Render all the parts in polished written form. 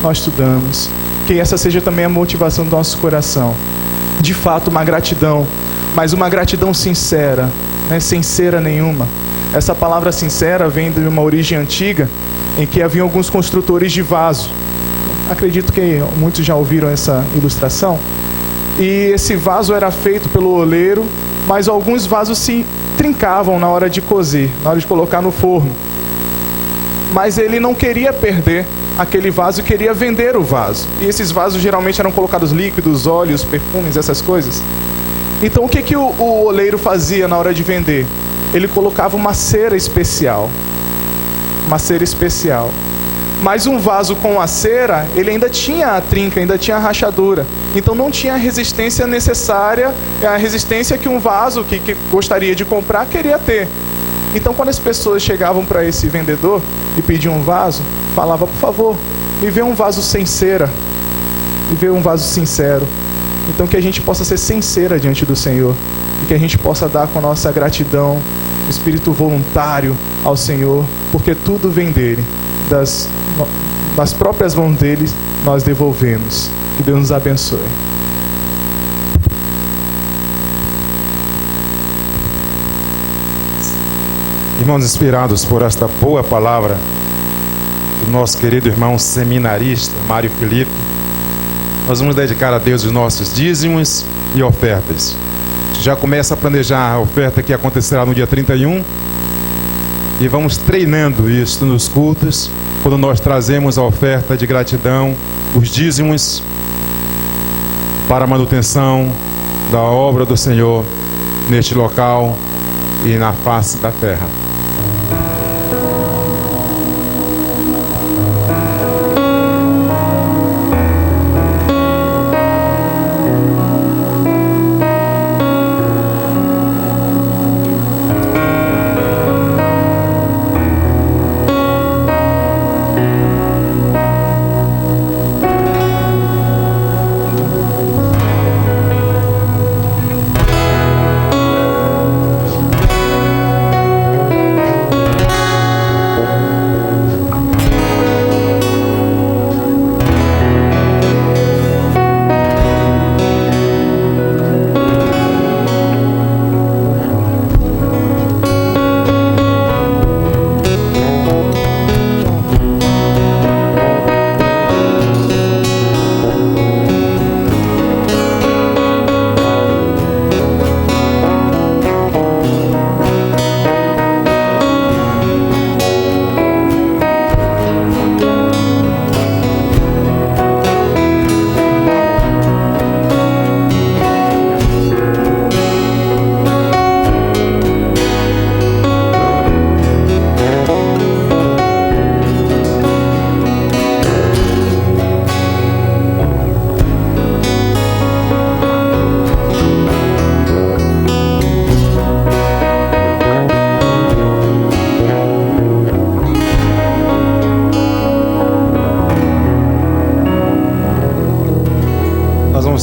nós estudamos. Que essa seja também a motivação do nosso coração. De fato, uma gratidão, mas uma gratidão sincera, né? Sem cera nenhuma. Essa palavra sincera vem de uma origem antiga, em que havia alguns construtores de vaso. Acredito que muitos já ouviram essa ilustração. E esse vaso era feito pelo oleiro, mas alguns vasos se trincavam na hora de cozer, na hora de colocar no forno. Mas ele não queria perder aquele vaso, queria vender o vaso. E esses vasos geralmente eram colocados líquidos, óleos, perfumes, essas coisas. Então o que o oleiro fazia na hora de vender? Ele colocava uma cera especial. Uma cera especial. Mas um vaso com a cera, ele ainda tinha a trinca, ainda tinha a rachadura. Então não tinha a resistência necessária, a resistência que um vaso que gostaria de comprar queria ter. Então quando as pessoas chegavam para esse vendedor e pediam um vaso, falava: por favor, me vê um vaso sem cera, me vê um vaso sincero. Então que a gente possa ser sincera diante do Senhor, e que a gente possa dar com a nossa gratidão, espírito voluntário ao Senhor, porque tudo vem dele, das próprias mãos dele nós devolvemos. Que Deus nos abençoe. Irmãos, inspirados por esta boa palavra do nosso querido irmão seminarista Mário Felipe, nós vamos dedicar a Deus os nossos dízimos e ofertas. Já começa a planejar a oferta que acontecerá no dia 31 e vamos treinando isso nos cultos, quando nós trazemos a oferta de gratidão, os dízimos, para a manutenção da obra do Senhor neste local e na face da terra.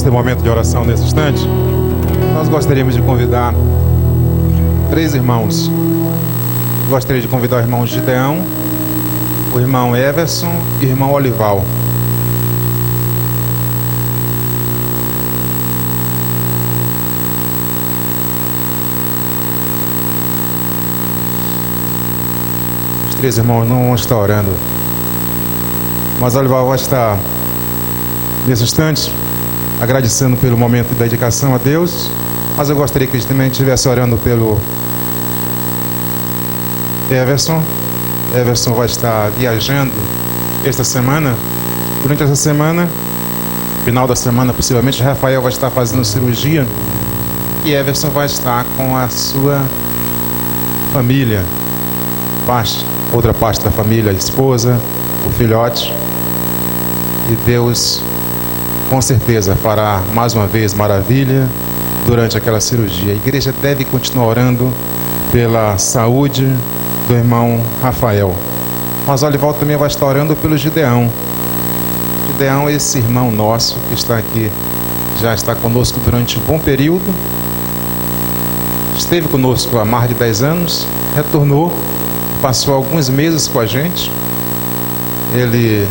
Ter momento de oração nesse instante. Nós gostaríamos de convidar 3 irmãos. Gostaria de convidar o irmão Gideão, o irmão Everson e o irmão Olival. Os 3 irmãos não vão estar orando, mas o Olival vai estar nesse instante agradecendo pelo momento de dedicação a Deus, mas eu gostaria que ele também estivesse orando pelo Everson. Everson vai estar viajando esta semana. Durante essa semana, final da semana, possivelmente, Rafael vai estar fazendo cirurgia e Everson vai estar com a sua família, outra parte da família, a esposa, o filhote, e Deus com certeza fará mais uma vez maravilha durante aquela cirurgia. A igreja deve continuar orando pela saúde do irmão Rafael. Mas Olival também vai estar orando pelo Gideão. Gideão é esse irmão nosso que está aqui, já está conosco durante um bom período. Esteve conosco há mais de 10 anos, retornou, passou alguns meses com a gente. Ele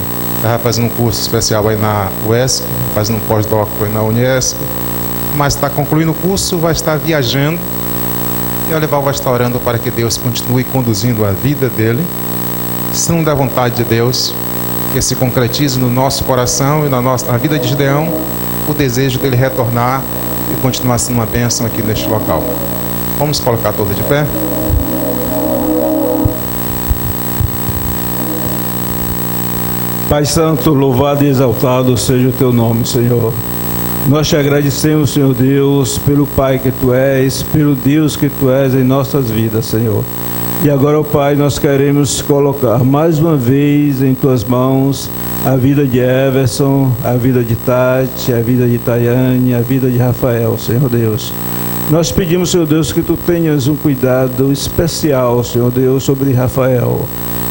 estava fazendo um curso especial aí na UESC, fazendo um pós-doc na Uniesp, mas está concluindo o curso, vai estar viajando, e o Olival vai estar orando para que Deus continue conduzindo a vida dele, sendo da vontade de Deus, que se concretize no nosso coração e na vida de Gideão, o desejo dele retornar e continuar sendo uma bênção aqui neste local. Vamos colocar todos de pé? Pai Santo, louvado e exaltado seja o Teu nome, Senhor. Nós te agradecemos, Senhor Deus, pelo Pai que Tu és, pelo Deus que Tu és em nossas vidas, Senhor. E agora, ó Pai, nós queremos colocar mais uma vez em Tuas mãos a vida de Everson, a vida de Tati, a vida de Tayane, a vida de Rafael, Senhor Deus. Nós pedimos, Senhor Deus, que Tu tenhas um cuidado especial, Senhor Deus, sobre Rafael.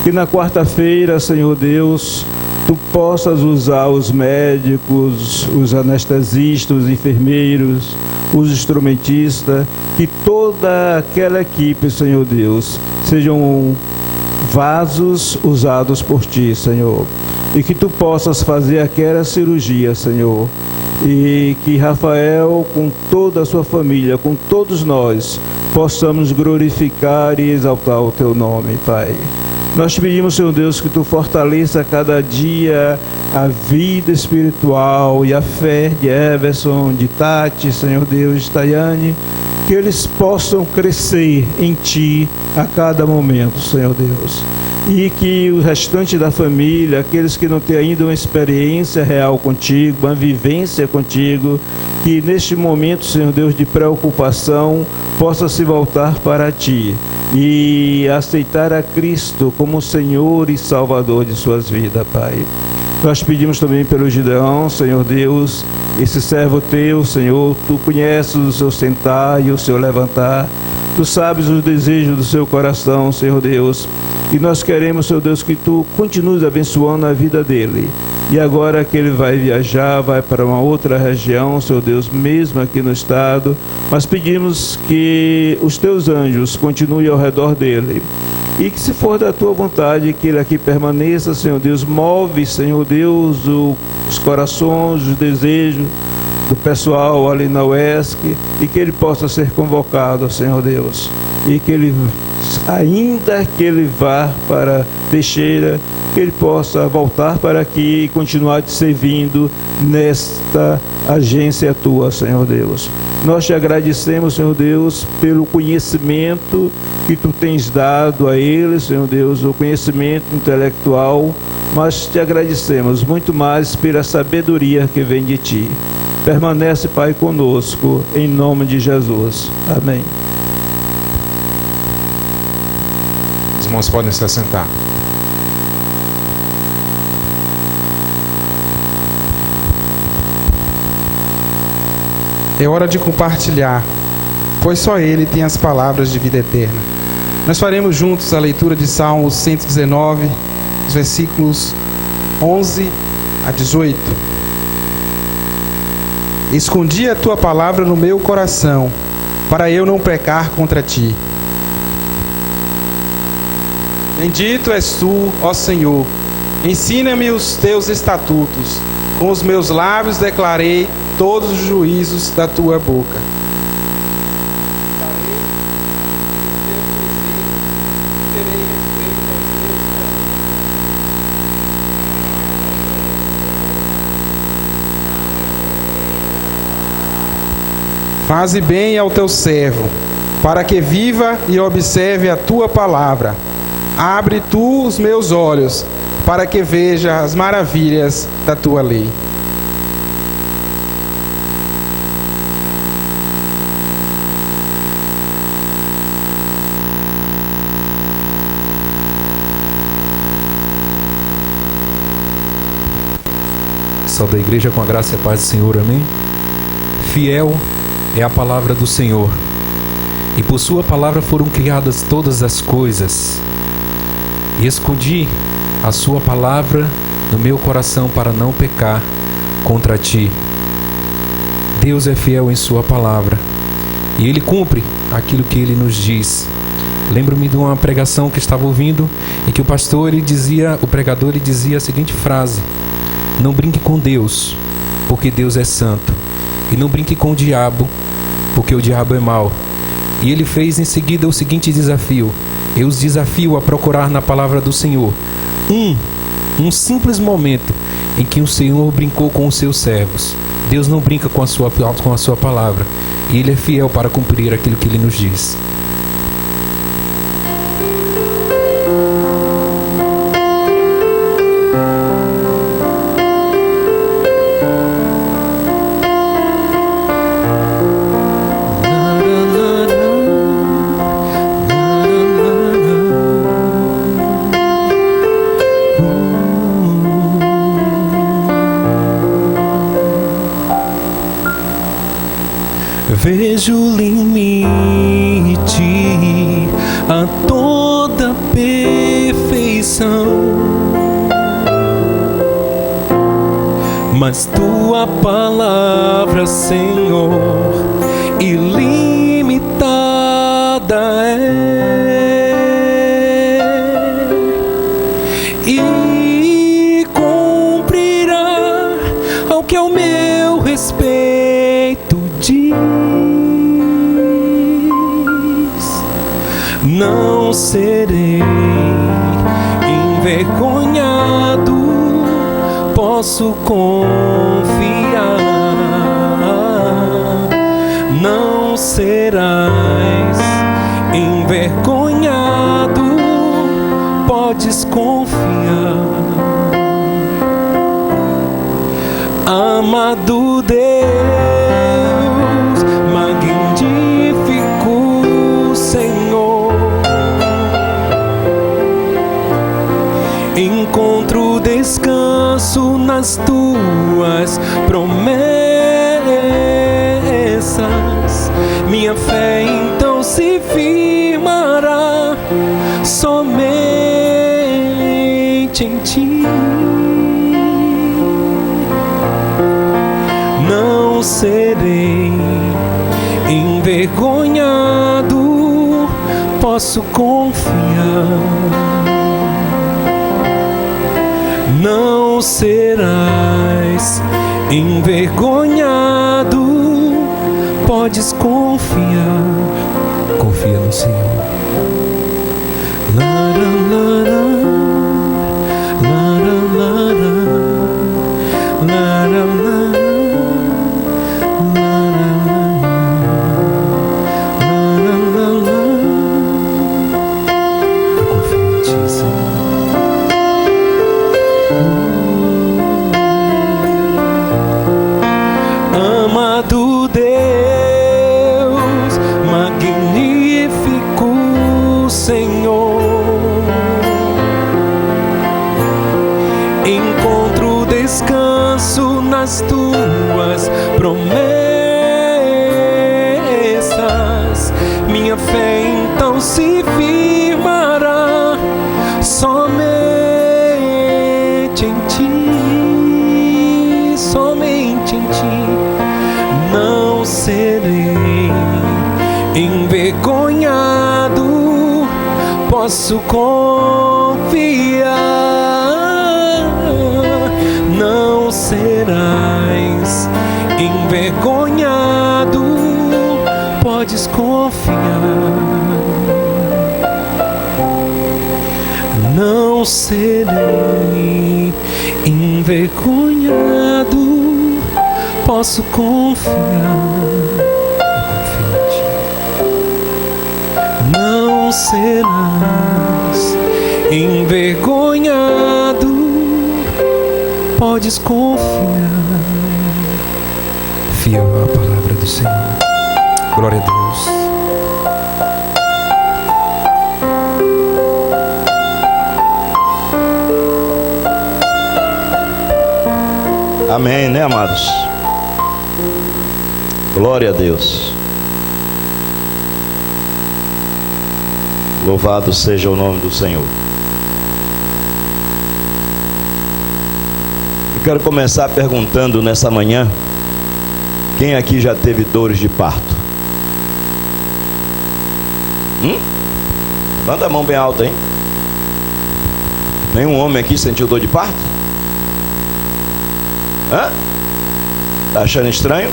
Que na quarta-feira, Senhor Deus, Tu possas usar os médicos, os anestesistas, os enfermeiros, os instrumentistas, que toda aquela equipe, Senhor Deus, sejam vasos usados por Ti, Senhor. E que Tu possas fazer aquela cirurgia, Senhor. E que Rafael, com toda a sua família, com todos nós, possamos glorificar e exaltar o Teu nome, Pai. Nós te pedimos, Senhor Deus, que Tu fortaleça cada dia a vida espiritual e a fé de Everson, de Tati, Senhor Deus, de Tayane, que eles possam crescer em Ti a cada momento, Senhor Deus. E que o restante da família, aqueles que não têm ainda uma experiência real contigo, uma vivência contigo, que neste momento, Senhor Deus, de preocupação, possa se voltar para Ti e aceitar a Cristo como Senhor e Salvador de suas vidas, Pai. Nós pedimos também pelo Gideão, Senhor Deus, esse servo Teu, Senhor, Tu conheces o seu sentar e o seu levantar, Tu sabes os desejos do seu coração, Senhor Deus, e nós queremos, Senhor Deus, que Tu continues abençoando a vida dele. E agora que ele vai viajar, vai para uma outra região, Senhor Deus, mesmo aqui no estado, mas pedimos que os Teus anjos continuem ao redor dele. E que, se for da Tua vontade, que ele aqui permaneça, Senhor Deus. Move, Senhor Deus, os corações, os desejos do pessoal ali na UESC, e que ele possa ser convocado, Senhor Deus. E que ele, ainda que ele vá para Teixeira, que ele possa voltar para aqui e continuar te servindo nesta agência Tua, Senhor Deus. Nós te agradecemos, Senhor Deus, pelo conhecimento que Tu tens dado a ele, Senhor Deus, o conhecimento intelectual, mas te agradecemos muito mais pela sabedoria que vem de Ti. Permanece, Pai, conosco, em nome de Jesus. Amém. Os irmãos podem se assentar. É hora de compartilhar, pois só Ele tem as palavras de vida eterna. Nós faremos juntos a leitura de Salmos 119, os versículos 11 a 18. Escondi a Tua palavra no meu coração, para eu não pecar contra Ti. Bendito és Tu, ó Senhor, ensina-me os Teus estatutos, com os meus lábios declarei todos os juízos da Tua boca. Faze bem ao Teu servo, para que viva e observe a Tua palavra. Abre Tu os meus olhos, para que veja as maravilhas da Tua lei. Salve da igreja com a graça e a paz do Senhor, amém? Fiel é a palavra do Senhor, e por sua palavra foram criadas todas as coisas. E escondi a sua palavra no meu coração para não pecar contra Ti. Deus é fiel em sua palavra, e Ele cumpre aquilo que Ele nos diz. Lembro-me de uma pregação que estava ouvindo em que o pregador dizia a seguinte frase: não brinque com Deus, porque Deus é santo, e não brinque com o diabo, porque o diabo é mau. E ele fez em seguida o seguinte desafio: eu os desafio a procurar na palavra do Senhor um simples momento em que o Senhor brincou com os seus servos. Deus não brinca com a sua palavra, e Ele é fiel para cumprir aquilo que Ele nos diz. Vejo limite a toda perfeição, mas tua palavra, Senhor, ilimitada é, e cumprirá ao que ao meu respeito diz. Não serei envergonhado, posso confiar. Não serás envergonhado, podes confiar. Amado Deus, magnífico Senhor, encontro descanso nas tuas promessas. Minha fé então se firmará somente em ti. Não serei envergonhado, posso confiar. Não serás envergonhado, podes confiar. Confia no Senhor. Amado Deus, magnífico Senhor, encontro descanso nas tuas promessas. Minha fé então se firmará somente em ti, somente em ti. Não serei envergonhado, posso confiar. Não serás envergonhado, podes confiar. Não serei envergonhado, posso confiar. Não serás envergonhado, podes confiar. Fiel à palavra do Senhor. Glória a Deus. Amém, né, amados? Glória a Deus. Louvado seja o nome do Senhor. Eu quero começar perguntando nessa manhã: quem aqui já teve dores de parto? Levanta a mão bem alta, hein? Nenhum homem aqui sentiu dor de parto? Hã? Tá achando estranho?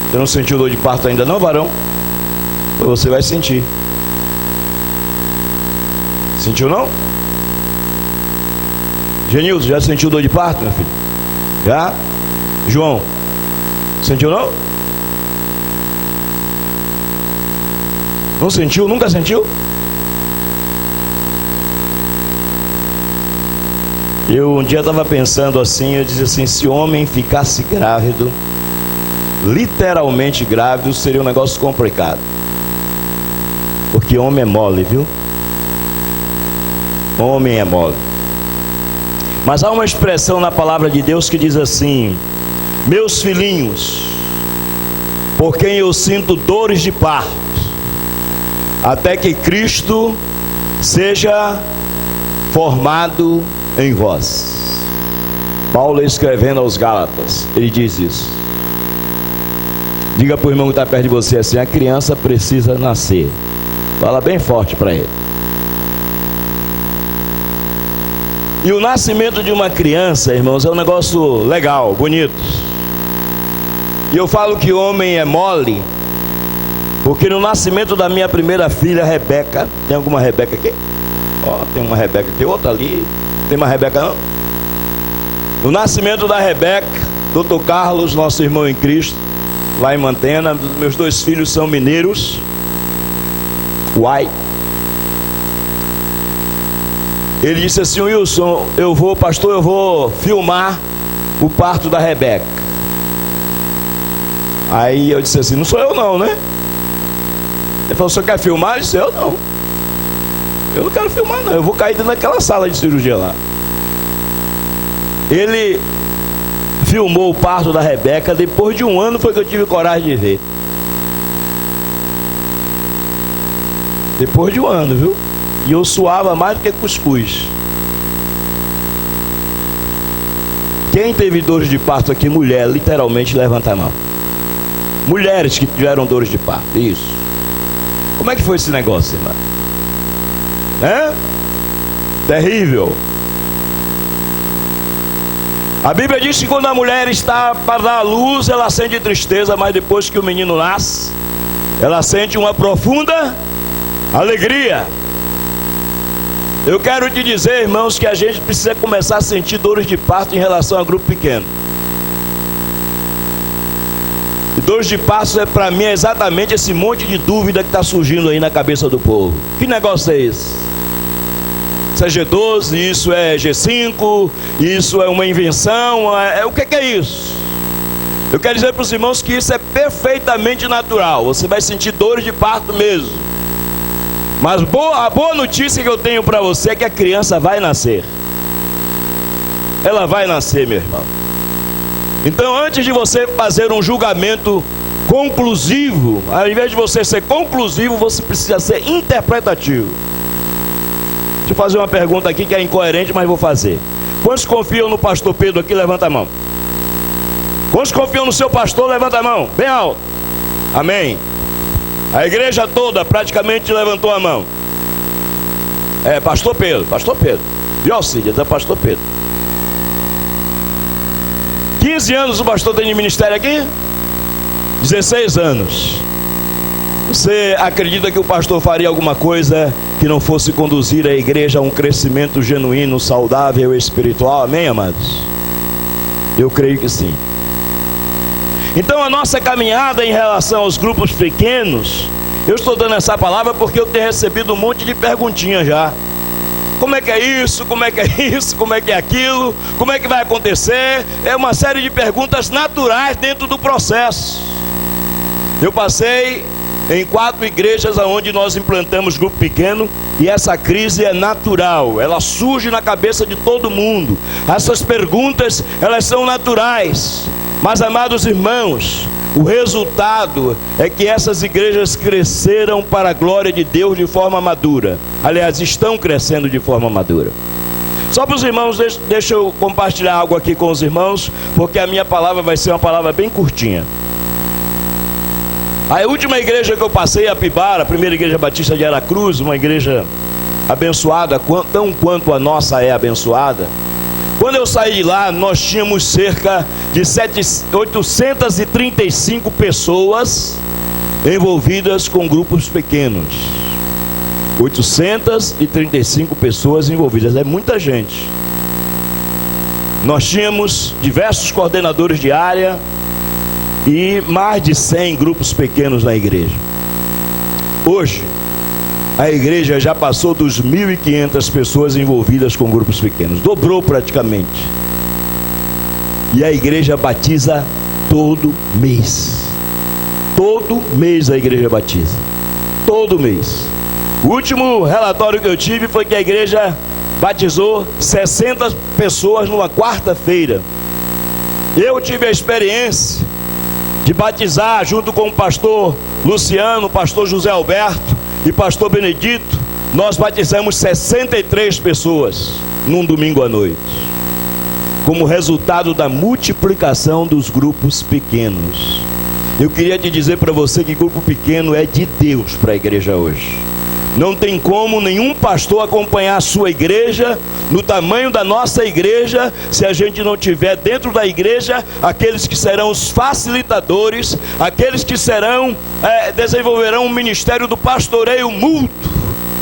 Você não sentiu dor de parto ainda não, varão? Você vai sentir. Sentiu não? Genildo, já sentiu dor de parto, meu filho? Já? João, sentiu não? Não sentiu? Nunca sentiu? Eu um dia estava pensando assim, eu dizia assim, se o homem ficasse grávido, literalmente grávido, seria um negócio complicado. Porque homem é mole, viu? Homem é mole. Mas há uma expressão na palavra de Deus que diz assim: meus filhinhos, por quem eu sinto dores de parto, até que Cristo seja formado em vós. Paulo escrevendo aos Gálatas, ele diz isso. Diga para o irmão que está perto de você assim: a criança precisa nascer. Fala bem forte para ele. E o nascimento de uma criança, irmãos, é um negócio legal, bonito. E eu falo que homem é mole, porque no nascimento da minha primeira filha, Rebeca, tem alguma Rebeca aqui? Ó, tem uma Rebeca aqui, outra ali. Tem uma Rebeca não? No nascimento da Rebeca, Dr. Carlos, nosso irmão em Cristo, lá em Mantena, meus 2 filhos são mineiros. Uai. Ele disse assim: Wilson, pastor, eu vou filmar o parto da Rebeca. Aí eu disse assim: não sou eu não, né? Ele falou: você quer filmar? Eu disse: eu não. Eu não quero filmar não, eu vou cair dentro daquela sala de cirurgia lá. Ele filmou o parto da Rebeca. Depois de 1 ano foi que eu tive coragem de ver. Depois de 1 ano, viu? E eu suava mais do que cuscuz. Quem teve dores de parto aqui? Mulher, literalmente, levanta a mão. Mulheres que tiveram dores de parto, isso. Como é que foi esse negócio, irmão? Terrível. A Bíblia diz que quando a mulher está para dar à luz, ela sente tristeza, mas depois que o menino nasce, ela sente uma profunda alegria. Eu quero te dizer, irmãos, que a gente precisa começar a sentir dores de parto em relação a grupo pequeno. E dores de parto, para mim, é exatamente esse monte de dúvida que está surgindo aí na cabeça do povo. Que negócio é esse? Isso é G12, isso é G5, isso é uma invenção, o que é isso? Eu quero dizer para os irmãos que isso é perfeitamente natural. Você vai sentir dores de parto mesmo. Mas a boa notícia que eu tenho para você é que a criança vai nascer. Ela vai nascer, meu irmão. Então, antes de você fazer um julgamento conclusivo, ao invés de você ser conclusivo, você precisa ser interpretativo. Deixa eu fazer uma pergunta aqui que é incoerente, mas vou fazer. Quantos confiam no pastor Pedro aqui? Levanta a mão. Quantos confiam no seu pastor? Levanta a mão, bem alto. Amém. A igreja toda praticamente levantou a mão. Pastor Pedro. Biocídias, é pastor Pedro. 15 anos o pastor tem de ministério aqui? 16 anos. Você acredita que o pastor faria alguma coisa que não fosse conduzir a igreja a um crescimento genuíno, saudável e espiritual? Amém, amados? Eu creio que sim. Então a nossa caminhada em relação aos grupos pequenos, eu estou dando essa palavra porque eu tenho recebido um monte de perguntinhas já. Como é que é isso? Como é que é isso? Como é que é aquilo? Como é que vai acontecer? É uma série de perguntas naturais dentro do processo. Eu passei em 4 igrejas onde nós implantamos grupo pequeno e essa crise é natural, ela surge na cabeça de todo mundo. Essas perguntas, elas são naturais. Mas, amados irmãos, o resultado é que essas igrejas cresceram para a glória de Deus de forma madura. Aliás, estão crescendo de forma madura. Só para os irmãos, deixa eu compartilhar algo aqui com os irmãos, porque a minha palavra vai ser uma palavra bem curtinha. A última igreja que eu passei, a Pibara, a primeira igreja batista de Aracruz, uma igreja abençoada, tão quanto a nossa é abençoada. Quando eu saí de lá, nós tínhamos cerca de 835 pessoas envolvidas com grupos pequenos. 835 pessoas envolvidas, é muita gente. Nós tínhamos diversos coordenadores de área e mais de 100 grupos pequenos na igreja. Hoje, a igreja já passou dos 1.500 pessoas envolvidas com grupos pequenos. Dobrou praticamente. E a igreja batiza todo mês. Todo mês a igreja batiza. Todo mês. O último relatório que eu tive foi que a igreja batizou 60 pessoas numa quarta-feira. Eu tive a experiência de batizar junto com o pastor Luciano, o pastor José Alberto e pastor Benedito. Nós batizamos 63 pessoas num domingo à noite, como resultado da multiplicação dos grupos pequenos. Eu queria te dizer para você que grupo pequeno é de Deus para a igreja hoje. Não tem como nenhum pastor acompanhar a sua igreja no tamanho da nossa igreja, se a gente não tiver dentro da igreja aqueles que serão os facilitadores, aqueles que desenvolverão o ministério do pastoreio mútuo.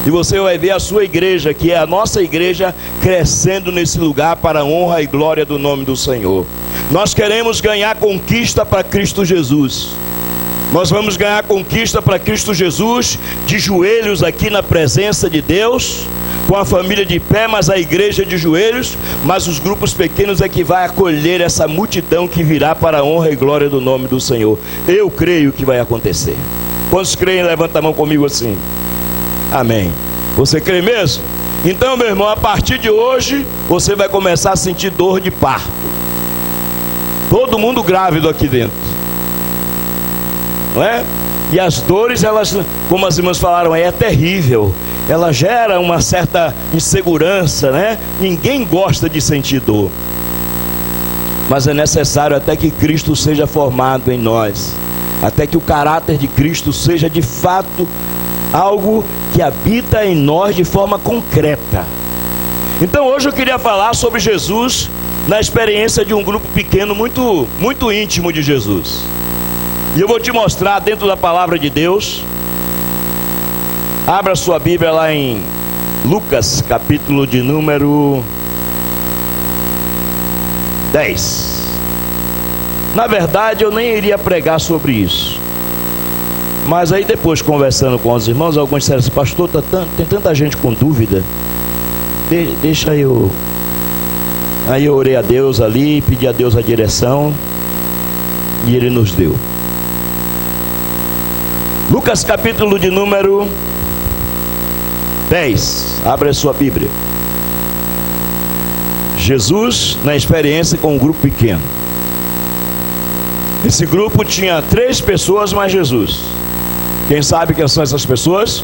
E você vai ver a sua igreja, que é a nossa igreja, crescendo nesse lugar para a honra e glória do nome do Senhor. Nós queremos ganhar conquista para Cristo Jesus. Nós vamos ganhar conquista para Cristo Jesus, de joelhos aqui na presença de Deus, com a família de pé, mas a igreja de joelhos, mas os grupos pequenos é que vai acolher essa multidão que virá para a honra e glória do nome do Senhor. Eu creio que vai acontecer. Quantos creem? Levanta a mão comigo assim. Amém. Você crê mesmo? Então, meu irmão, a partir de hoje, você vai começar a sentir dor de parto. Todo mundo grávido aqui dentro. Não é? E as dores, elas, como as irmãs falaram, é terrível. Ela gera uma certa insegurança, né? Ninguém gosta de sentir dor. Mas é necessário até que Cristo seja formado em nós, até que o caráter de Cristo seja de fato algo que habita em nós de forma concreta. Então hoje eu queria falar sobre Jesus na experiência de um grupo pequeno muito íntimo de Jesus. E eu vou te mostrar dentro da palavra de Deus. Abra sua Bíblia lá em Lucas, capítulo de número 10. Na verdade, eu nem iria pregar sobre isso. Mas aí depois, conversando com os irmãos, alguns disseram assim: pastor, tem tanta gente com dúvida. Deixa eu... Aí eu orei a Deus ali, pedi a Deus a direção, e Ele nos deu. Lucas capítulo de número 10. Abra a sua Bíblia. Jesus na experiência com um grupo pequeno. Esse grupo tinha 3 pessoas mais Jesus. Quem sabe quem são essas pessoas?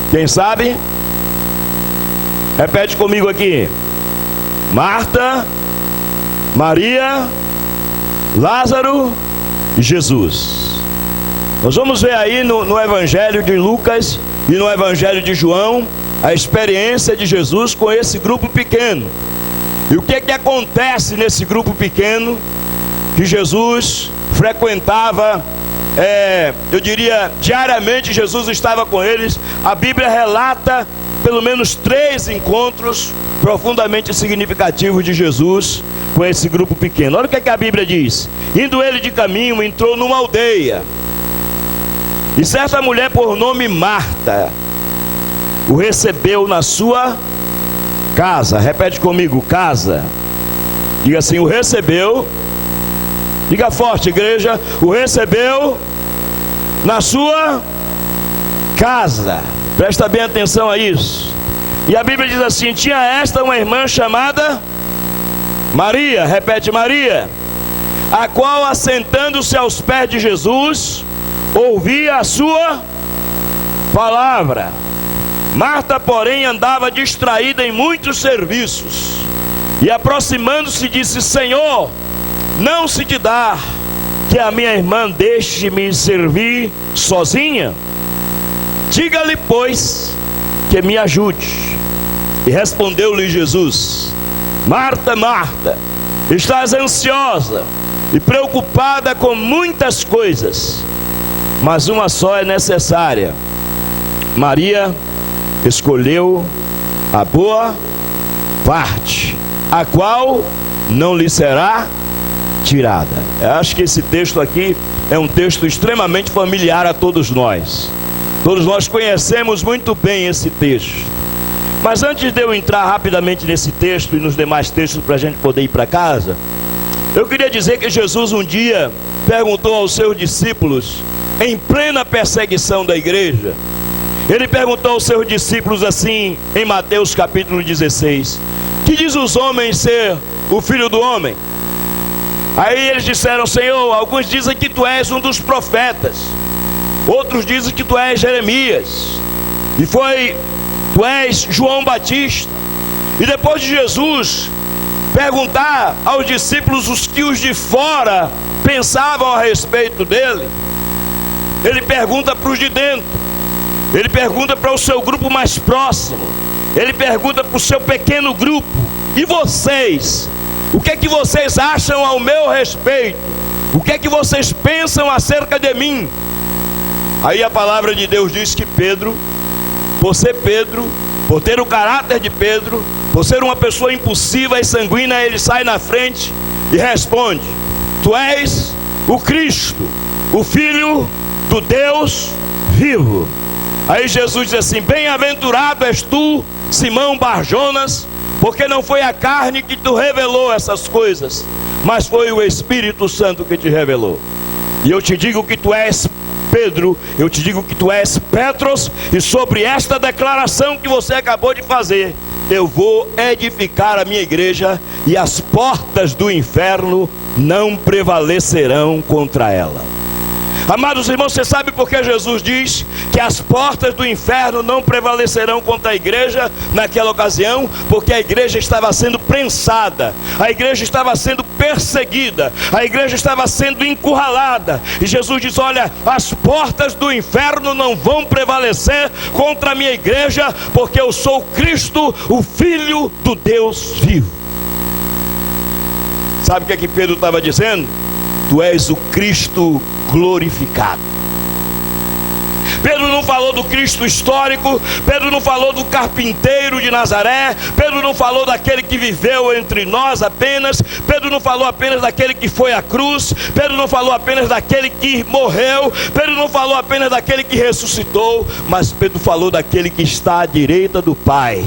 Quem sabe? Repete comigo aqui. Marta, Maria, Lázaro e Jesus. Nós vamos ver aí no Evangelho de Lucas e no Evangelho de João a experiência de Jesus com esse grupo pequeno. E o que acontece nesse grupo pequeno que Jesus frequentava, eu diria, diariamente Jesus estava com eles. A Bíblia relata pelo menos 3 encontros profundamente significativos de Jesus com esse grupo pequeno. Olha o que a Bíblia diz. Indo ele de caminho, entrou numa aldeia. E certa mulher por nome Marta o recebeu na sua casa. Repete comigo, casa. Diga assim, o recebeu. Diga forte, igreja. O recebeu na sua casa. Presta bem atenção a isso. E a Bíblia diz assim: tinha esta uma irmã chamada Maria. Repete, Maria. A qual, assentando-se aos pés de Jesus, ouvia a sua palavra. Marta, porém, andava distraída em muitos serviços. E aproximando-se, disse: Senhor, não se te dá que que a minha irmã deixe me servir sozinha? Diga-lhe, pois, que me ajude. E respondeu-lhe Jesus: Marta, Marta, estás ansiosa e preocupada com muitas coisas, mas uma só é necessária. Maria escolheu a boa parte, a qual não lhe será tirada. Eu acho que esse texto aqui é um texto extremamente familiar a todos nós. Todos nós conhecemos muito bem esse texto. Mas antes de eu entrar rapidamente nesse texto e nos demais textos para a gente poder ir para casa, eu queria dizer que Jesus um dia perguntou aos seus discípulos, em plena perseguição da igreja, ele perguntou aos seus discípulos assim, em Mateus capítulo 16: que diz os homens ser o Filho do Homem? Aí eles disseram: Senhor, alguns dizem que tu és um dos profetas, outros dizem que tu és Jeremias, tu és João Batista. E depois de Jesus perguntar aos discípulos os que os de fora pensavam a respeito dele, ele pergunta para os de dentro, ele pergunta para o seu grupo mais próximo, ele pergunta para o seu pequeno grupo: e vocês? O que é que vocês acham ao meu respeito? O que é que vocês pensam acerca de mim? Aí a palavra de Deus diz que Pedro, por ser Pedro, por ter o caráter de Pedro, por ser uma pessoa impulsiva e sanguínea, ele sai na frente e responde: tu és o Cristo, o Filho do Deus vivo. Aí Jesus diz assim: bem-aventurado és tu, Simão Bar-Jonas, porque não foi a carne que te revelou essas coisas, mas foi o Espírito Santo que te revelou. E eu te digo que tu és Pedro, eu te digo que tu és Petros, e sobre esta declaração que você acabou de fazer, eu vou edificar a minha igreja, e as portas do inferno não prevalecerão contra ela. Amados irmãos, você sabe por que Jesus diz que as portas do inferno não prevalecerão contra a igreja naquela ocasião? Porque a igreja estava sendo prensada, a igreja estava sendo perseguida, a igreja estava sendo encurralada, e Jesus diz: olha, as portas do inferno não vão prevalecer contra a minha igreja, porque eu sou Cristo, o Filho do Deus vivo. Sabe o que é que Pedro estava dizendo? Tu és o Cristo glorificado. Pedro não falou do Cristo histórico, Pedro não falou do carpinteiro de Nazaré, Pedro não falou daquele que viveu entre nós apenas, Pedro não falou apenas daquele que foi à cruz, Pedro não falou apenas daquele que morreu, Pedro não falou apenas daquele que ressuscitou, mas Pedro falou daquele que está à direita do Pai,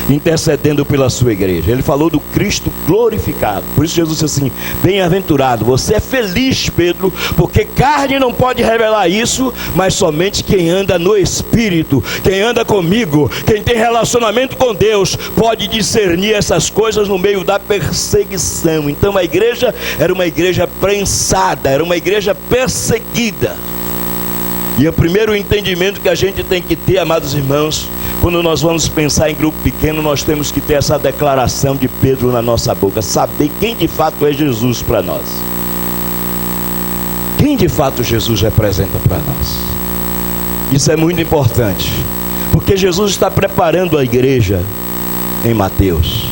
intercedendo pela sua igreja. Ele falou do Cristo glorificado. Por isso Jesus disse assim: bem-aventurado, você é feliz, Pedro, porque carne não pode revelar isso, mas somente quem anda no Espírito, quem anda comigo, quem tem relacionamento com Deus, pode discernir essas coisas no meio da perseguição. Então a igreja era uma igreja prensada, era uma igreja perseguida. E o primeiro entendimento que a gente tem que ter, amados irmãos, quando nós vamos pensar em grupo pequeno, nós temos que ter essa declaração de Pedro na nossa boca, saber quem de fato é Jesus para nós, quem de fato Jesus representa para nós. Isso é muito importante, porque Jesus está preparando a igreja em Mateus.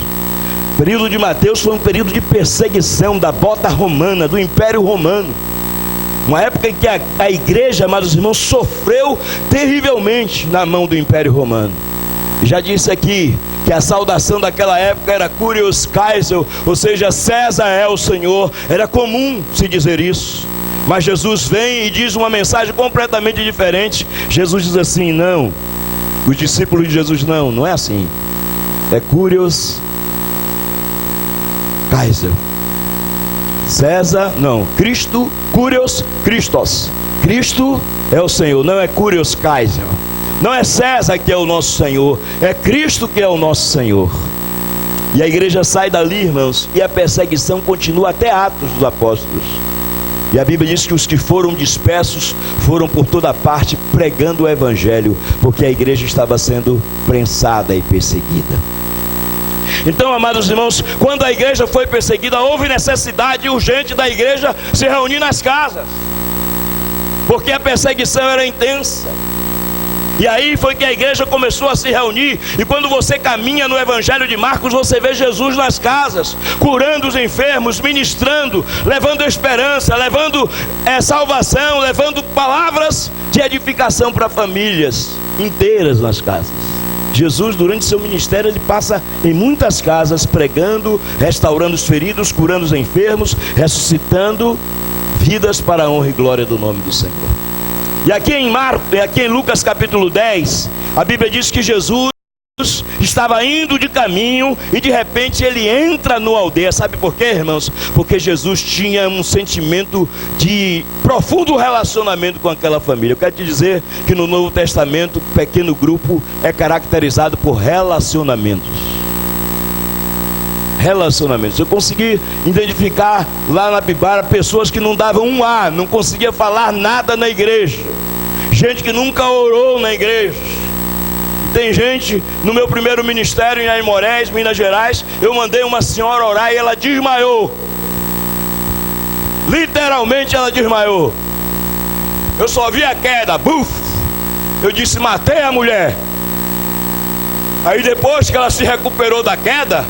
O período de Mateus foi um período de perseguição da bota romana, do Império Romano. Uma época em que a igreja, amados irmãos, sofreu terrivelmente na mão do Império Romano. Já disse aqui que a saudação daquela época era Curios Caesar, ou seja, César é o Senhor. Era comum se dizer isso. Mas Jesus vem e diz uma mensagem completamente diferente. Jesus diz assim: não, os discípulos de Jesus, não é assim. É Curios Caesar. César, não, Cristo, Curios Christos. Cristo é o Senhor, não é Curios Caesar. Não é César que é o nosso Senhor, é Cristo que é o nosso Senhor. E a igreja sai dali, irmãos, e a perseguição continua até Atos dos Apóstolos. E a Bíblia diz que os que foram dispersos foram por toda parte pregando o Evangelho, porque a igreja estava sendo prensada e perseguida. Então, amados irmãos, quando a igreja foi perseguida, houve necessidade urgente da igreja se reunir nas casas, porque a perseguição era intensa. E aí foi que a igreja começou a se reunir. E quando você caminha no Evangelho de Marcos, você vê Jesus nas casas, curando os enfermos, ministrando, levando esperança, levando salvação, levando palavras de edificação para famílias inteiras nas casas. Jesus, durante seu ministério, ele passa em muitas casas pregando, restaurando os feridos, curando os enfermos, ressuscitando vidas para a honra e glória do nome do Senhor. E aqui em Lucas capítulo 10, a Bíblia diz que Jesus estava indo de caminho e de repente ele entra numa aldeia. Sabe por quê, irmãos? Porque Jesus tinha um sentimento de profundo relacionamento com aquela família. Eu quero te dizer que no Novo Testamento, o pequeno grupo é caracterizado por relacionamentos. Relacionamentos. Eu consegui identificar lá na Bibara pessoas que não davam um A, não conseguia falar nada na igreja, gente que nunca orou na igreja. Tem gente, no meu primeiro ministério em Aimorés, Minas Gerais, eu mandei uma senhora orar e ela desmaiou. Literalmente ela desmaiou. Eu só vi a queda, buf! Eu disse, matei a mulher. Aí depois que ela se recuperou da queda,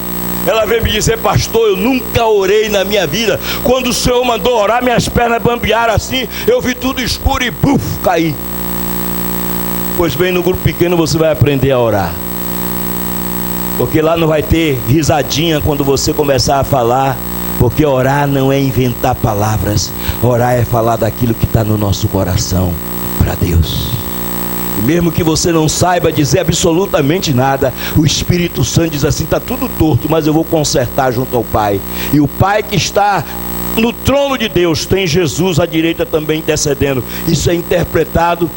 ela veio me dizer, pastor, eu nunca orei na minha vida. Quando o Senhor mandou orar, minhas pernas bambearam assim, eu vi tudo escuro e buf, caí. Pois bem, no grupo pequeno você vai aprender a orar, porque lá não vai ter risadinha quando você começar a falar, porque orar não é inventar palavras, orar é falar daquilo que está no nosso coração para Deus. E mesmo que você não saiba dizer absolutamente nada, o Espírito Santo diz assim, está tudo torto, mas eu vou consertar junto ao Pai. E o Pai que está no trono de Deus, tem Jesus à direita também intercedendo. Isso é interpretado,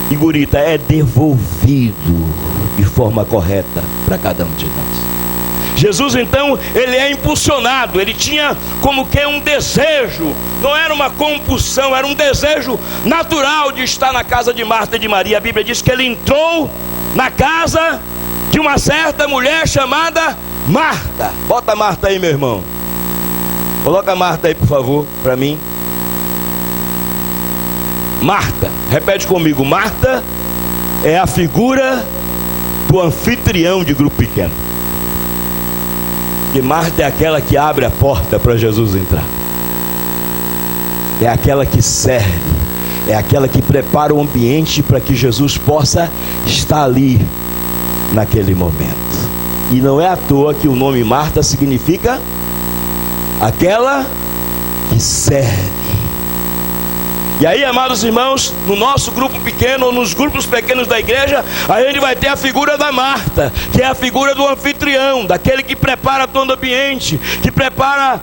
e gurita, é devolvido de forma correta para cada um de nós. Jesus então, ele é impulsionado, ele tinha como que um desejo, não era uma compulsão, era um desejo natural de estar na casa de Marta e de Maria. A Bíblia diz que ele entrou na casa de uma certa mulher chamada Marta. Bota Marta aí, meu irmão. Coloca Marta aí, por favor, para mim. Marta, repete comigo, Marta é a figura do anfitrião de grupo pequeno. E Marta é aquela que abre a porta para Jesus entrar, é aquela que serve, é aquela que prepara o ambiente para que Jesus possa estar ali naquele momento. E não é à toa que o nome Marta significa aquela que serve. E aí, amados irmãos, no nosso grupo pequeno, ou nos grupos pequenos da igreja, a gente vai ter a figura da Marta, que é a figura do anfitrião, daquele que prepara todo o ambiente, que prepara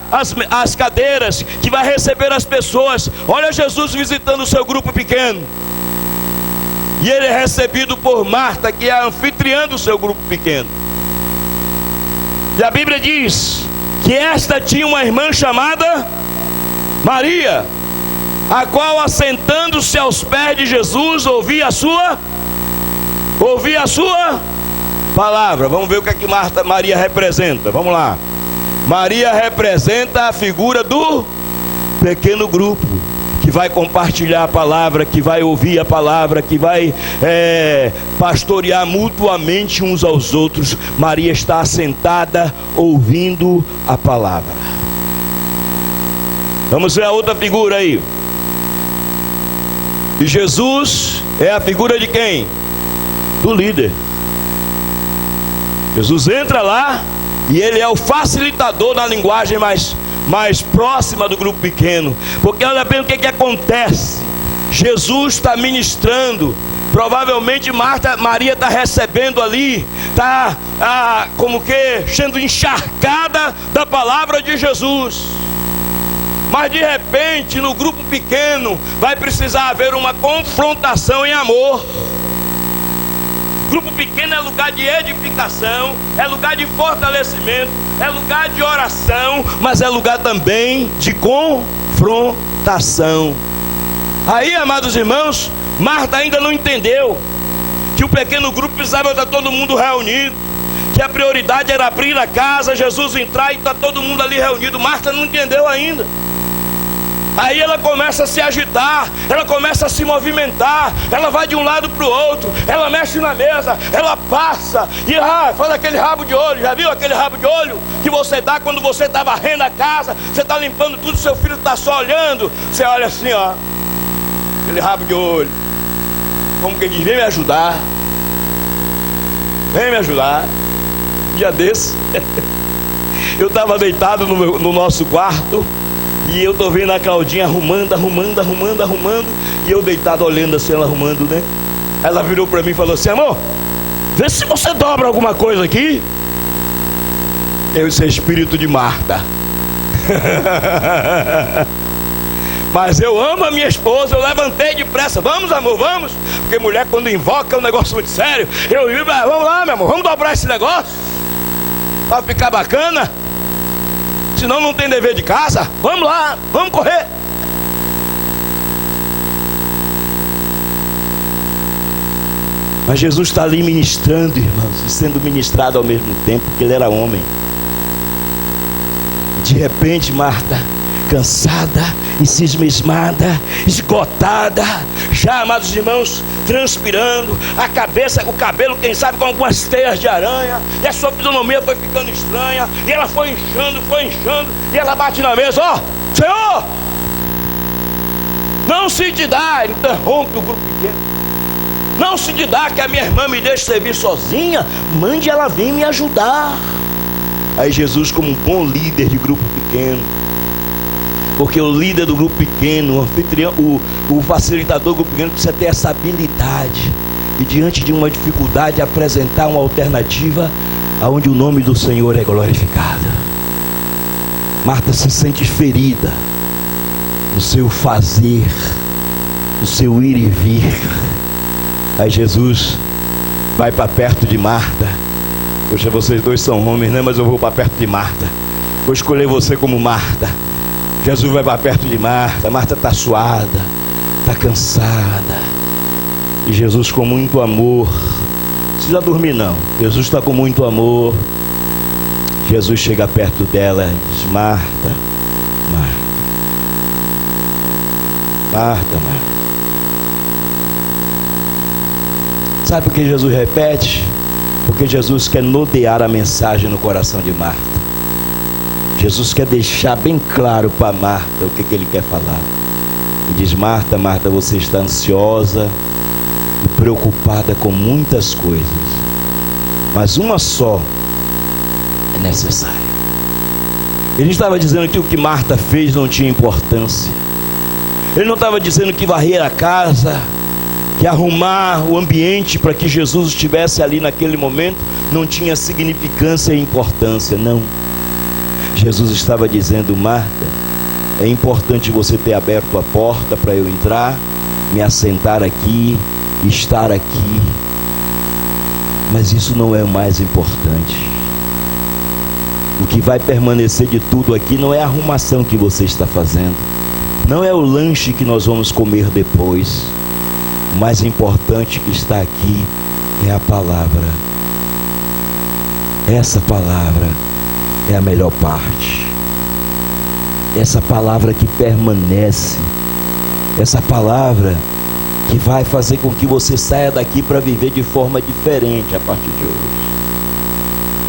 as cadeiras, que vai receber as pessoas. Olha Jesus visitando o seu grupo pequeno, e ele é recebido por Marta, que é a anfitriã do seu grupo pequeno. E a Bíblia diz que esta tinha uma irmã chamada Maria, a qual, assentando-se aos pés de Jesus, ouvia a sua palavra. Vamos ver o que é que Maria representa. Vamos lá. Maria representa a figura do pequeno grupo, que vai compartilhar a palavra, que vai ouvir a palavra, que vai pastorear mutuamente uns aos outros. Maria está assentada ouvindo a palavra. Vamos ver a outra figura aí. E Jesus é a figura de quem? Do líder. Jesus entra lá e ele é o facilitador da linguagem mais próxima do grupo pequeno. Porque olha bem o que acontece. Jesus está ministrando. Provavelmente Maria está recebendo ali, está como que sendo encharcada da palavra de Jesus. Mas de repente, no grupo pequeno, vai precisar haver uma confrontação em amor. Grupo pequeno é lugar de edificação, é lugar de fortalecimento, é lugar de oração, mas é lugar também de confrontação. Aí, amados irmãos, Marta ainda não entendeu que o pequeno grupo precisava estar todo mundo reunido, que a prioridade era abrir a casa, Jesus entrar e está todo mundo ali reunido. Marta não entendeu ainda. Aí ela começa a se agitar, ela começa a se movimentar, ela vai de um lado para o outro, ela mexe na mesa, ela passa e faz aquele rabo de olho. Já viu aquele rabo de olho que você dá quando você está varrendo a casa? Você está limpando tudo, seu filho está só olhando. Você olha assim, ó, aquele rabo de olho, como que diz: vem me ajudar, vem me ajudar. Dia desse eu estava deitado no nosso quarto e eu tô vendo a Claudinha arrumando, e eu deitado olhando assim, ela arrumando, né? Ela virou para mim e falou assim: amor, vê se você dobra alguma coisa aqui. Eu disse: espírito de Marta. Mas eu amo a minha esposa, eu levantei depressa: vamos, amor, vamos. Porque mulher, quando invoca, é um negócio muito sério. Eu digo: vamos lá, meu amor, vamos dobrar esse negócio para ficar bacana. Senão não tem dever de casa. Vamos lá, vamos correr. Mas Jesus está ali ministrando, irmãos, e sendo ministrado ao mesmo tempo, porque ele era homem. De repente, Marta, cansada, ensimismada, esgotada, já, amados irmãos, transpirando, a cabeça, o cabelo, quem sabe, com algumas teias de aranha, e a sua fisionomia foi ficando estranha, e ela foi inchando, e ela bate na mesa: ó, Senhor, não se te dá, interrompe o grupo pequeno, não se te dá que a minha irmã me deixe servir sozinha, mande ela vir me ajudar. Aí Jesus, como um bom líder de grupo pequeno, porque o líder do grupo pequeno, o anfitrião, o facilitador do grupo pequeno, precisa ter essa habilidade e, diante de uma dificuldade, apresentar uma alternativa aonde o nome do Senhor é glorificado. Marta se sente ferida no seu fazer, no seu ir e vir. Aí Jesus vai para perto de Marta. Poxa, vocês dois são homens, né? Mas eu vou para perto de Marta. Vou escolher você como Marta. Jesus vai para perto de Marta. Marta está suada, está cansada. E Jesus, com muito amor, não precisa dormir não, Jesus está com muito amor. Jesus chega perto dela e diz: Marta, Marta, Marta, Marta. Sabe por que Jesus repete? Porque Jesus quer nodear a mensagem no coração de Marta. Jesus quer deixar bem claro para Marta o que ele quer falar. E diz: Marta, Marta, você está ansiosa e preocupada com muitas coisas, mas uma só é necessária. Ele estava dizendo que o que Marta fez não tinha importância. Ele não estava dizendo que varrer a casa, que arrumar o ambiente para que Jesus estivesse ali naquele momento não tinha significância e importância, não. Jesus estava dizendo: Marta, é importante você ter aberto a porta para eu entrar, me assentar aqui, estar aqui, mas isso não é o mais importante. O que vai permanecer de tudo aqui não é a arrumação que você está fazendo, não é o lanche que nós vamos comer depois. O mais importante que está aqui é a palavra. Essa palavra é a melhor parte. Essa palavra que permanece. Essa palavra que vai fazer com que você saia daqui para viver de forma diferente a partir de hoje.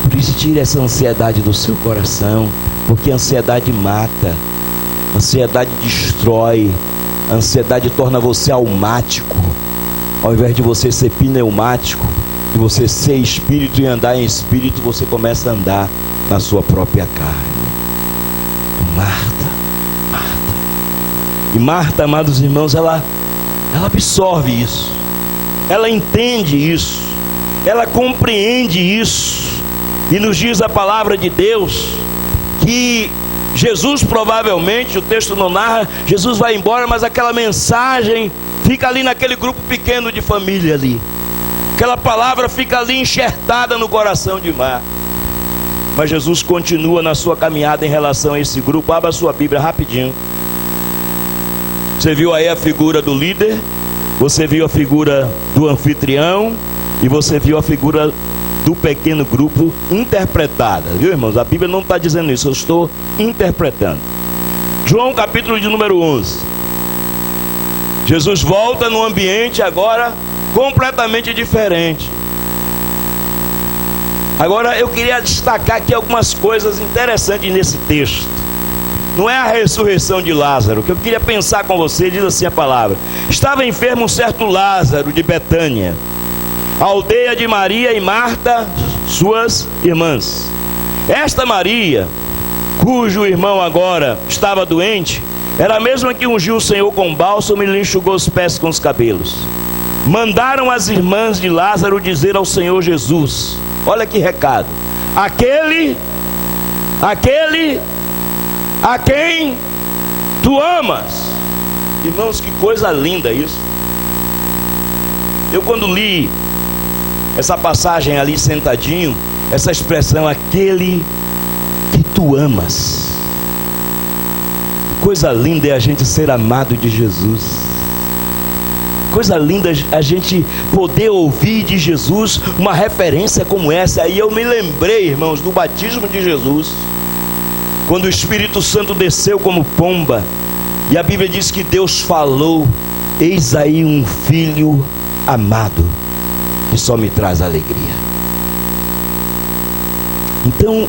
Por isso, tire essa ansiedade do seu coração, porque a ansiedade mata, a ansiedade destrói, a ansiedade torna você almático. Ao invés de você ser pneumático, de você ser espírito e andar em espírito, você começa a andar na sua própria carne. Marta, Marta. E Marta, amados irmãos, ela absorve isso, ela entende isso, ela compreende isso. E nos diz a palavra de Deus que Jesus, provavelmente, o texto não narra, Jesus vai embora, mas aquela mensagem fica ali naquele grupo pequeno de família ali. Aquela palavra fica ali enxertada no coração de Marta. Mas Jesus continua na sua caminhada em relação a esse grupo. Abra a sua Bíblia rapidinho. Você viu aí a figura do líder, você viu a figura do anfitrião e você viu a figura do pequeno grupo interpretada. Viu, irmãos? A Bíblia não está dizendo isso, eu estou interpretando. João capítulo de número 11. Jesus volta num ambiente agora completamente diferente. Agora eu queria destacar aqui algumas coisas interessantes nesse texto. Não é a ressurreição de Lázaro, que eu queria pensar com você, diz assim a palavra. Estava enfermo um certo Lázaro de Betânia, a aldeia de Maria e Marta, suas irmãs. Esta Maria, cujo irmão agora estava doente, era a mesma que ungiu o Senhor com bálsamo e lhe enxugou os pés com os cabelos. Mandaram as irmãs de Lázaro dizer ao Senhor Jesus, olha que recado, aquele a quem tu amas. Irmãos, que coisa linda isso. Eu quando li essa passagem ali sentadinho, essa expressão, aquele que tu amas. Coisa linda é a gente ser amado de Jesus. Coisa linda a gente poder ouvir de Jesus uma referência como essa. Aí eu me lembrei, irmãos, do batismo de Jesus, quando o Espírito Santo desceu como pomba, e a Bíblia diz que Deus falou, eis aí um filho amado, que só me traz alegria. Então,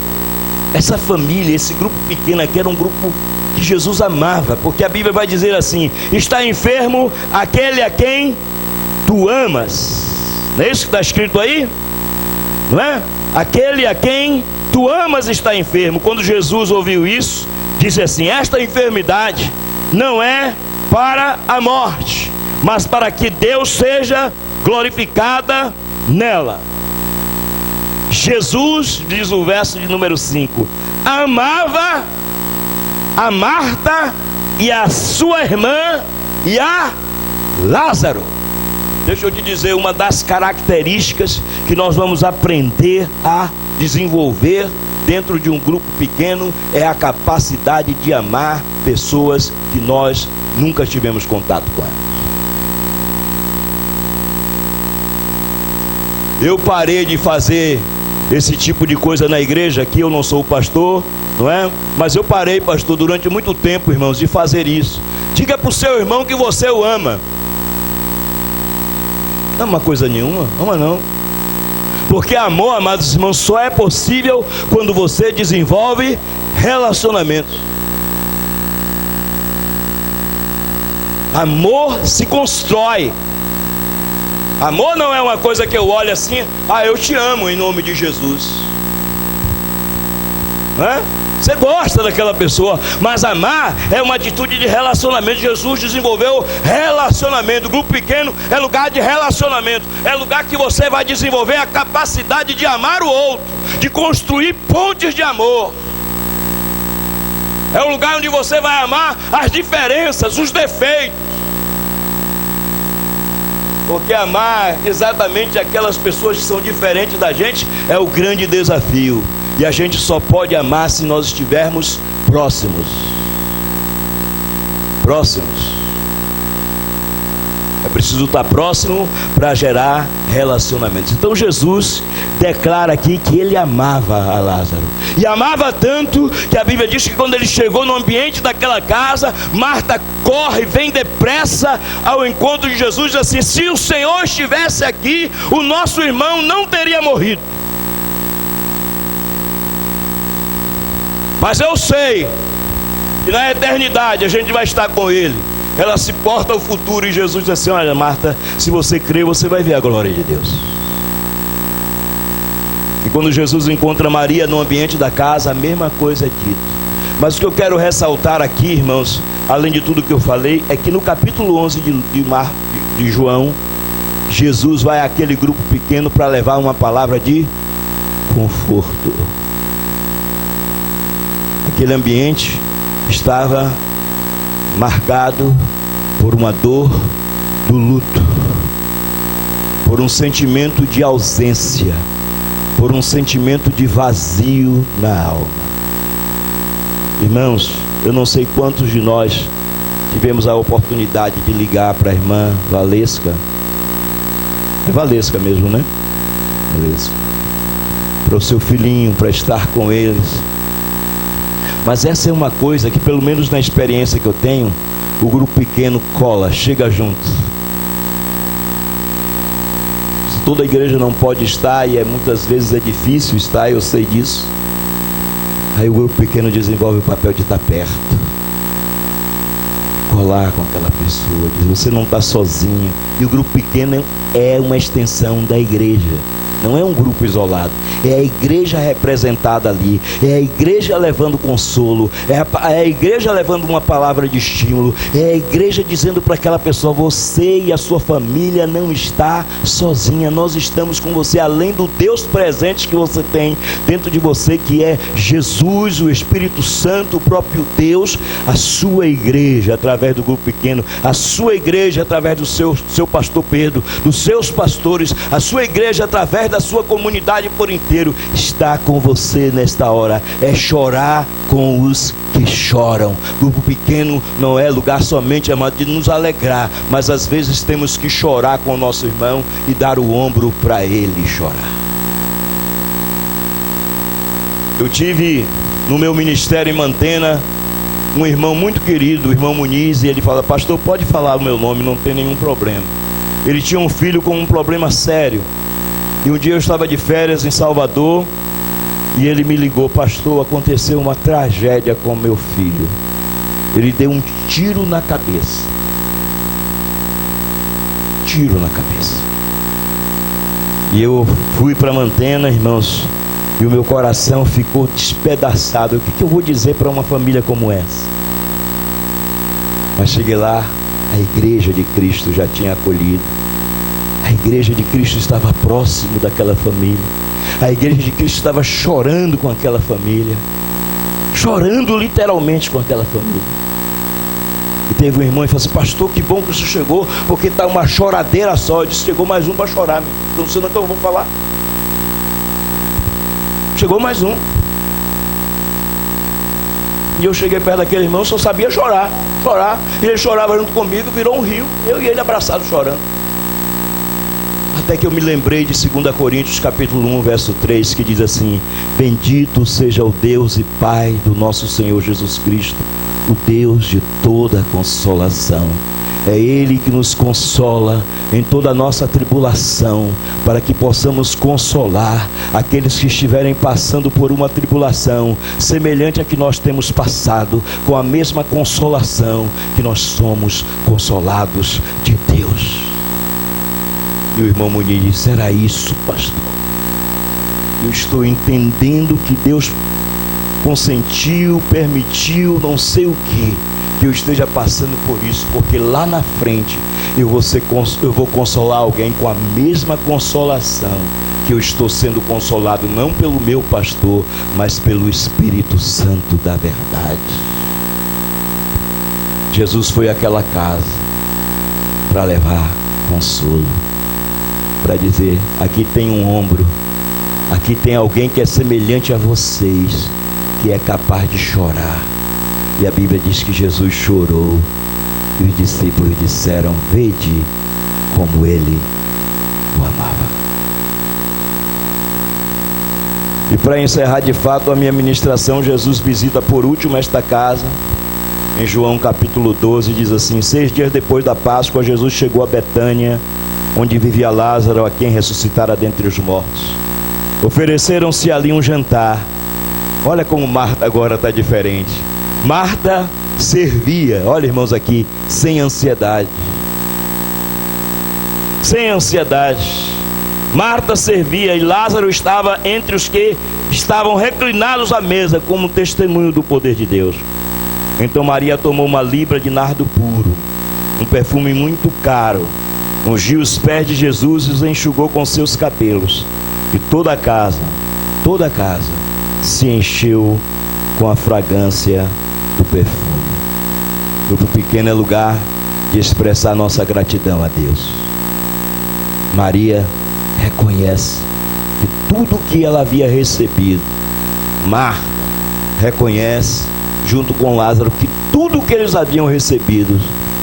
essa família, esse grupo pequeno aqui era um grupo que Jesus amava, porque a Bíblia vai dizer assim, está enfermo aquele a quem tu amas. Não é isso que está escrito aí? Não é? Aquele a quem tu amas está enfermo. Quando Jesus ouviu isso, disse assim, esta enfermidade não é para a morte, mas para que Deus seja glorificada nela. Jesus, diz o verso de número 5, amava a Marta e a sua irmã e a Lázaro. Deixa eu te dizer, uma das características que nós vamos aprender a desenvolver dentro de um grupo pequeno é a capacidade de amar pessoas que nós nunca tivemos contato com elas. Eu parei de fazer esse tipo de coisa na igreja aqui, eu não sou o pastor, não é? Mas eu parei, pastor, durante muito tempo, irmãos, de fazer isso. Diga para o seu irmão que você o ama. Não é uma coisa nenhuma, ama não. Porque amor, amados irmãos, só é possível quando você desenvolve relacionamentos. Amor se constrói. Amor não é uma coisa que eu olho assim, eu te amo em nome de Jesus. Não é? Você gosta daquela pessoa, mas amar é uma atitude de relacionamento. Jesus desenvolveu relacionamento. O grupo pequeno é lugar de relacionamento, é lugar que você vai desenvolver a capacidade de amar o outro, de construir pontes de amor. É um lugar onde você vai amar as diferenças, os defeitos. Porque amar exatamente aquelas pessoas que são diferentes da gente é o grande desafio. E a gente só pode amar se nós estivermos próximos. Próximos. É preciso estar próximo para gerar relacionamentos. Então Jesus declara aqui que ele amava a Lázaro. E amava tanto que a Bíblia diz que quando ele chegou no ambiente daquela casa, Marta corre, vem depressa ao encontro de Jesus e diz assim, se o Senhor estivesse aqui, o nosso irmão não teria morrido. Mas eu sei que na eternidade a gente vai estar com ele. Ela se porta ao futuro e Jesus diz assim, olha Marta, se você crer, você vai ver a glória de Deus. E quando Jesus encontra Maria no ambiente da casa, a mesma coisa é dita. Mas o que eu quero ressaltar aqui, irmãos, além de tudo que eu falei, é que no capítulo 11 de João, Jesus vai àquele grupo pequeno para levar uma palavra de conforto. Aquele ambiente estava marcado por uma dor do luto, por um sentimento de ausência, por um sentimento de vazio na alma. Irmãos, eu não sei quantos de nós tivemos a oportunidade de ligar para a irmã Valesca. É Valesca mesmo, né? Valesca. para o seu filhinho, para estar com eles. Mas essa é uma coisa que, pelo menos na experiência que eu tenho, o grupo pequeno cola, chega junto. Se toda a igreja não pode estar, e muitas vezes é difícil estar, eu sei disso, aí o grupo pequeno desenvolve o papel de estar perto, colar com aquela pessoa, diz: você não está sozinho. E o grupo pequeno é uma extensão da igreja, não é um grupo isolado, é a igreja representada ali, é a igreja levando consolo, é a igreja levando uma palavra de estímulo, é a igreja dizendo para aquela pessoa: você e a sua família não está sozinha, nós estamos com você, além do Deus presente que você tem dentro de você, que é Jesus, o Espírito Santo, o próprio Deus. A sua igreja, através do grupo pequeno, a sua igreja, através do seu pastor Pedro, dos seus pastores, a sua igreja, através da sua comunidade por inteiro, está com você nesta hora. É chorar com os que choram. Grupo pequeno não é lugar somente, amado, de nos alegrar, mas às vezes temos que chorar com o nosso irmão e dar o ombro para ele chorar. Eu tive no meu ministério em Mantena um irmão muito querido, o irmão Muniz, e ele fala: pastor, pode falar o meu nome, não tem nenhum problema. Ele tinha um filho com um problema sério, e um dia eu estava de férias em Salvador, e ele me ligou: pastor, aconteceu uma tragédia com meu filho, ele deu um tiro na cabeça. Tiro na cabeça. E eu fui para Mantena, irmãos, e o meu coração ficou despedaçado. O que eu vou dizer para uma família como essa? Mas cheguei lá, a igreja de Cristo já tinha acolhido. A igreja de Cristo estava próximo daquela família. A igreja de Cristo estava chorando com aquela família, chorando literalmente com aquela família. E teve um irmão e falou assim: pastor, que bom que você chegou, porque está uma choradeira só. Eu disse: chegou mais um para chorar, então você não, então eu vou falar. Chegou mais um. E eu cheguei perto daquele irmão, só sabia chorar. E ele chorava junto comigo, virou um rio, eu e ele abraçados chorando. Até que eu me lembrei de 2 Coríntios capítulo 1, verso 3, que diz assim: bendito seja o Deus e Pai do nosso Senhor Jesus Cristo, o Deus de toda consolação. É Ele que nos consola em toda a nossa tribulação, para que possamos consolar aqueles que estiverem passando por uma tribulação semelhante a que nós temos passado, com a mesma consolação que nós somos consolados de Deus. E o irmão Muniz disse: será isso, pastor? Eu estou entendendo que Deus consentiu, permitiu, não sei o que eu esteja passando por isso, porque lá na frente eu vou consolar alguém com a mesma consolação que eu estou sendo consolado, não pelo meu pastor, mas pelo Espírito Santo da verdade. Jesus foi àquela casa para levar consolo, para dizer: aqui tem um ombro, aqui tem alguém que é semelhante a vocês, que é capaz de chorar. E a Bíblia diz que Jesus chorou, e os discípulos disseram: vede como ele o amava. E para encerrar de fato a minha ministração, Jesus visita por último esta casa. Em João capítulo 12 diz assim: 6 dias depois da Páscoa, Jesus chegou a Betânia, onde vivia Lázaro, a quem ressuscitara dentre os mortos. Ofereceram-se ali um jantar. Olha como Marta agora está diferente. Marta servia, olha irmãos aqui, sem ansiedade. Sem ansiedade. Marta servia e Lázaro estava entre os que estavam reclinados à mesa, como testemunho do poder de Deus. Então Maria tomou uma libra de nardo puro, um perfume muito caro, ungiu os pés de Jesus e os enxugou com seus cabelos. E toda a casa se encheu com a fragrância do perfume. O grupo pequeno é lugar de expressar nossa gratidão a Deus. Maria reconhece que tudo que ela havia recebido, Marta reconhece, junto com Lázaro, que tudo que eles haviam recebido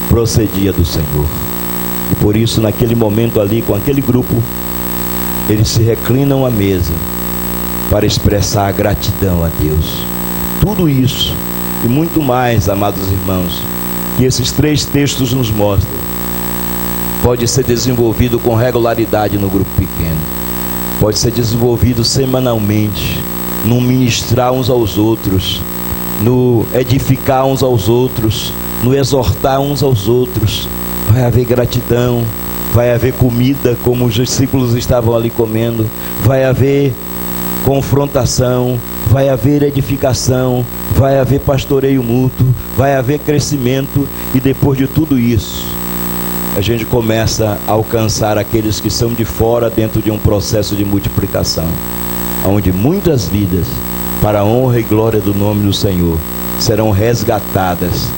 procedia do Senhor. E por isso, naquele momento ali, com aquele grupo, eles se reclinam à mesa para expressar a gratidão a Deus. Tudo isso e muito mais, amados irmãos, que esses 3 textos nos mostram, pode ser desenvolvido com regularidade no grupo pequeno, pode ser desenvolvido semanalmente, no ministrar uns aos outros, no edificar uns aos outros, no exortar uns aos outros. Vai haver gratidão, vai haver comida, como os discípulos estavam ali comendo, vai haver confrontação, vai haver edificação, vai haver pastoreio mútuo, vai haver crescimento, e depois de tudo isso, a gente começa a alcançar aqueles que são de fora dentro de um processo de multiplicação, onde muitas vidas, para a honra e glória do nome do Senhor, serão resgatadas,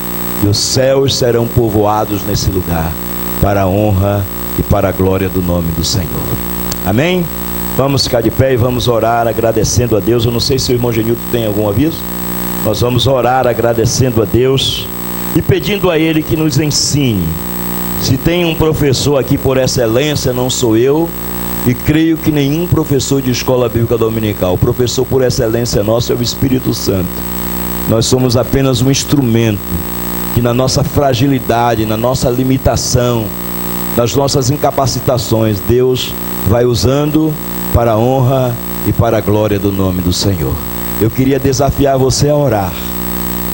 e os céus serão povoados nesse lugar, para a honra e para a glória do nome do Senhor. Amém? Vamos ficar de pé e vamos orar agradecendo a Deus. Eu não sei se o irmão Genilton tem algum aviso. Nós vamos orar agradecendo a Deus e pedindo a Ele que nos ensine. Se tem um professor aqui por excelência, não sou eu, e creio que nenhum professor de escola bíblica dominical. O professor por excelência nosso é o Espírito Santo. Nós somos apenas um instrumento que, na nossa fragilidade, na nossa limitação, nas nossas incapacitações, Deus vai usando para a honra e para a glória do nome do Senhor. Eu queria desafiar você a orar,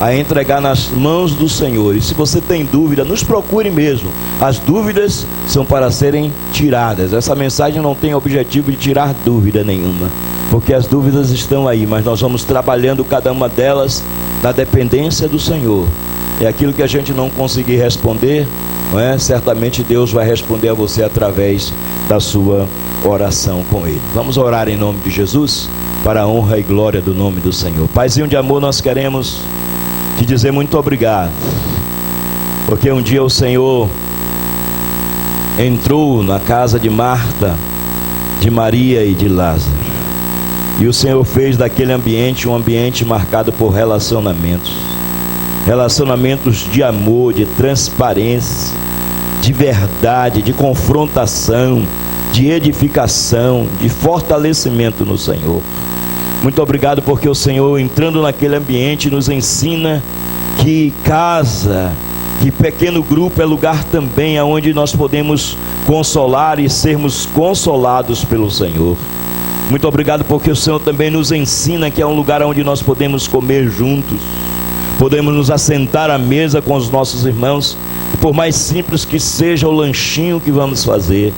a entregar nas mãos do Senhor. E se você tem dúvida, nos procure mesmo. As dúvidas são para serem tiradas. Essa mensagem não tem objetivo de tirar dúvida nenhuma, porque as dúvidas estão aí, mas nós vamos trabalhando cada uma delas na dependência do Senhor. É aquilo que a gente não conseguir responder, não é? Certamente Deus vai responder a você através da sua oração com Ele. Vamos orar em nome de Jesus, para a honra e glória do nome do Senhor. Paizinho de amor, nós queremos te dizer muito obrigado, porque um dia o Senhor entrou na casa de Marta, de Maria e de Lázaro, e o Senhor fez daquele ambiente um ambiente marcado por relacionamentos de amor, de transparência, de verdade, de confrontação, de edificação, de fortalecimento no Senhor. Muito obrigado, porque o Senhor, entrando naquele ambiente, nos ensina que casa, que pequeno grupo é lugar também onde nós podemos consolar e sermos consolados pelo Senhor. Muito obrigado, porque o Senhor também nos ensina que é um lugar onde nós podemos comer juntos, podemos nos assentar à mesa com os nossos irmãos, e por mais simples que seja o lanchinho que vamos fazer,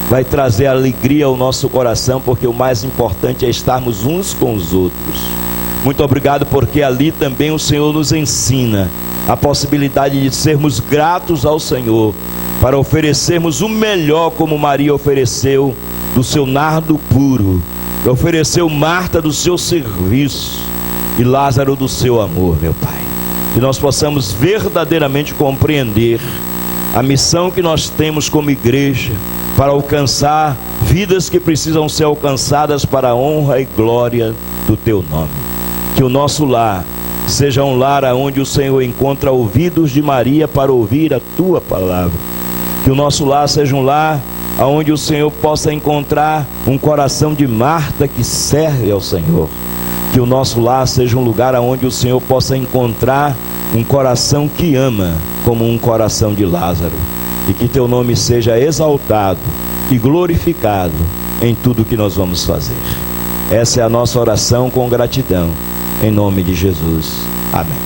vai trazer alegria ao nosso coração, porque o mais importante é estarmos uns com os outros. Muito obrigado, porque ali também o Senhor nos ensina a possibilidade de sermos gratos ao Senhor, para oferecermos o melhor, como Maria ofereceu do seu nardo puro, ofereceu Marta do seu serviço e Lázaro do seu amor, meu Pai. Que nós possamos verdadeiramente compreender a missão que nós temos como igreja, para alcançar vidas que precisam ser alcançadas para a honra e glória do Teu nome. Que o nosso lar seja um lar onde o Senhor encontra ouvidos de Maria para ouvir a Tua palavra. Que o nosso lar seja um lar onde o Senhor possa encontrar um coração de Marta que serve ao Senhor. Que o nosso lar seja um lugar onde o Senhor possa encontrar um coração que ama, como um coração de Lázaro. E que Teu nome seja exaltado e glorificado em tudo que nós vamos fazer. Essa é a nossa oração com gratidão, em nome de Jesus. Amém.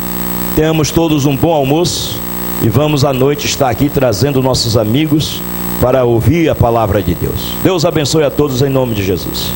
Tenhamos todos um bom almoço e vamos à noite estar aqui trazendo nossos amigos para ouvir a palavra de Deus. Deus abençoe a todos em nome de Jesus.